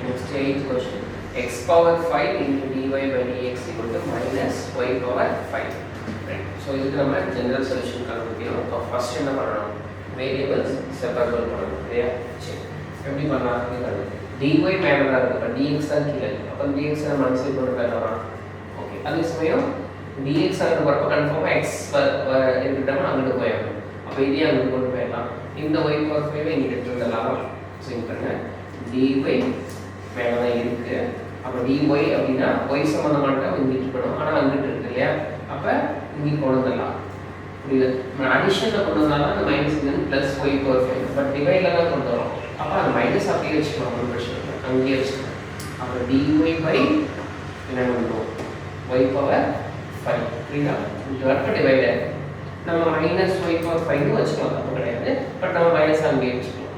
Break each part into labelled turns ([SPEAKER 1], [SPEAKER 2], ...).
[SPEAKER 1] Next 8th question. X power 5 into dy by dx equal to minus y power 5. Right. So இதுக்கு நம்ம general solution கண்டுபிடிக்கணும். அப்போ first என்ன பண்ணணும்? Variables separable பண்ணணும். சரியா? சரி. எப்படி பண்ணலாம்? dy மேல தான் இருக்கு. அப்போ dx தான் கீழ இருக்கு. அப்போ dx நம்ம மனசில் போட்டு பண்ணலாம். ஓகே. அதே சமயம் dx அங்க வரப்ப கன்ஃபார்மா x இருக்கட்டோம்னா அங்கிட்டு போயிடும். அப்போ இதே அங்கிட்டு கொண்டு போயிடலாம். இந்த y power 5 இங்க எடுத்துடலாம். ஸோ இங்க பாருங்க dy மேல தான் இருக்கு. அப்போ dy அப்படின்னா y சம்பந்தமானதை இங்கிட்டு இருக்கணும். ஆனால் அங்கிட்டு இருக்கு இல்லையா? அப்போ இங்கே கொண்டு வந்துடலாம். புரியுது? அடிஷனில் கொண்டு வந்தாலும் அந்த மைனஸ் இங்கே ப்ளஸ் y பவர் 5 பட் டிவைடில் தான் கொண்டு வரோம். அப்போ அந்த மைனஸ் அப்படியே வச்சுக்கலாம். ஒன்றும் பிரச்சனை இல்லை, அங்கேயே வச்சுக்கலாம். அப்போ dy பை என்ன பண்ணுவோம்? y power 5. புரியுதா? இது வரப்போ டிவைடர் நம்ம மைனஸ் y பவர் 5 வச்சுக்கலாம், தப்பு கிடையாது. பட் நம்ம மைனஸ் அங்கேயே வச்சுக்கலாம்.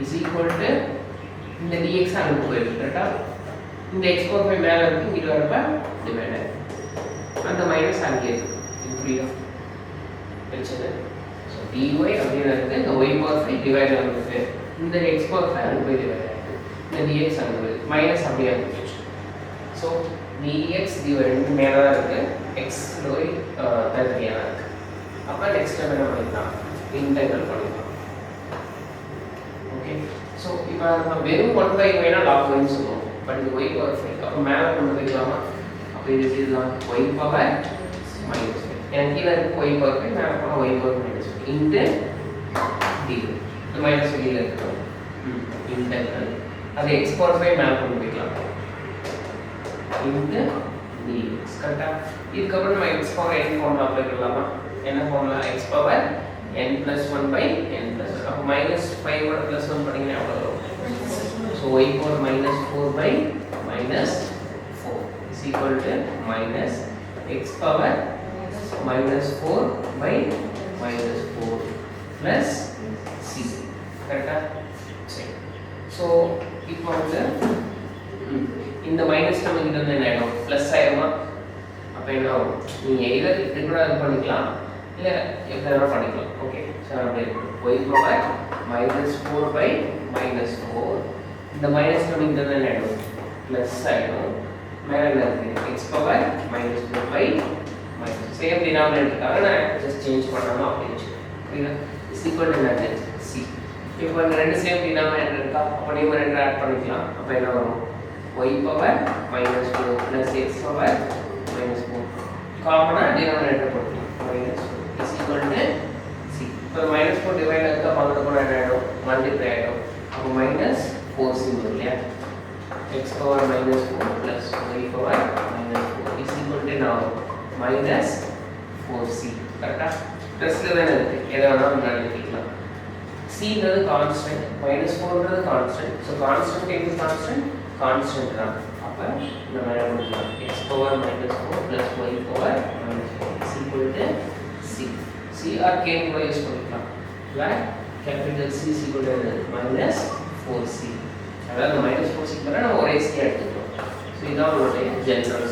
[SPEAKER 1] இஸ் ஈக்குவல் டு இந்த dx அனுப்பி போயிருக்கு. கரெக்டாக இந்த x பவர் 5 மேலே இருக்கு, இங்கே வரப்போ டிவைடர் அந்த மைனஸ் அங்கேயே இருக்கு. இது புரியுதா? பிரச்சனை. ஸோ dy அப்படின்னு இருக்கு, இந்த y பவர் 5 டிவைடர் வந்துருக்கு, இந்த x பவர் 5 அனுப்பி போய் டிவைடர் ஆகிருக்கு, இந்த dx அனுப்பி மைனஸ் அப்படியே அனுப்பிச்சு. ஸோ dx dy ரெண்டு மேலே தான் இருக்கு, x y தனித்தனியாக தான் இருக்கு. அப்போ நெக்ஸ்ட் டைம் என்ன பண்ணிக்கலாம்? இன்டெகிரல் பண்ணிக்கலாம். ஓகே. ஸோ இப்போ நம்ம வெறும் 1/y லாக் வைன்னு சொல்லுவோம். பட் இது y பவர் 5 அப்போ மேலே கொண்டு போய்க்கலாமா? அப்போ இது இதுதான் y பவர் மைனஸ் 5. எனக்கு கீழே இருக்கு y பவர் 5, மேலே போனால் y power minus 5 into dy. இந்த மைனஸ் வெளியில் இருக்கணும். இன்டெகிரல் அது x பவர் 5 மேலே கொண்டு போய்க்கலாம் இன்ட்டு dx. கரெக்டாக? இதுக்கப்புறம் நம்ம x power n formula apply பண்ணலாமா? என்ன formula? x power n plus 1 by n plus 1. அப்போ மைனஸ் 5 ஓட ப்ளஸ் 1 பண்ணிங்கன்னா எவ்வளோ வரும்? So y power minus 4 by minus 4 is equal to minus x power minus 4 by minus 4 plus c. கரெக்டாக? சரி. So இப்போ வந்து இந்த மைனஸ் நம்ம இங்கே வந்து என்ன ஆகிடும்? ப்ளஸ் ஆகிடுமா? அப்போ என்ன ஆகும்? நீங்கள் எeither இப்படி கூட இது பண்ணிக்கலாம், இல்லை எப்படி வேணாலும் பண்ணிக்கலாம். ஓகே. ஸோ அப்படியே y power minus 4 by minus 4, இந்த மைனஸ் நம்ம இங்கே தான் என்ன ஆகிடும்? ப்ளஸ் ஆகிடும். மேலே என்ன இருக்குது? x power minus 4 by minus same டினாமினேட்டருக்காக நான் ஜஸ்ட் சேஞ்ச் பண்ணாமல் அப்படின்னு வச்சுக்கோங்க. புரியுதா? இஸ் ஈக்குவல் டு என்னது? c. இப்போ இந்த ரெண்டு சேம் டினாமினேட்டர் இருக்கா? அப்போ நீங்கள் ரெண்டு ஆட் பண்ணிக்கலாம். அப்போ என்ன வரும்? y power minus 4 plus x power minus 4 காமனாக டினாமினேட்டர் போட்டுக்கலாம். Minus 4 is equal to c. இப்போ மைனஸ் 4 டிவைட் ஆகிட்டா பக்கத்து கூட என்ன ஆகிடும்? மல்டிப்ளை ஆகிடும். அப்போ மைனஸ் 4c வரும் இல்லையா? x power minus 4 plus y power minus 4 is equal to நான் மைனஸ் 4c. கரெக்டாக? ப்ளஸில் தானே இருக்குது, எதை வேணாலும் முன்னாடி எழுதிக்கலாம். cன்றது கான்ஸ்டன்ட், மைனஸ் 4ன்றது constant. So constant into constant constant தான். அப்போ நம்ம என்ன பண்ணிக்கலாம்? x power minus 4 plus y power minus 4 is equal to c. c or k கூட யூஸ் பண்ணிக்கலாம். இல்லை capital c is equal to minus 4c. அதாவது மைனஸ் 4c நம்ம ஒரே c எடுத்துக்கிறோம். ஸோ இதான் உங்களுடைய ஜெனரல்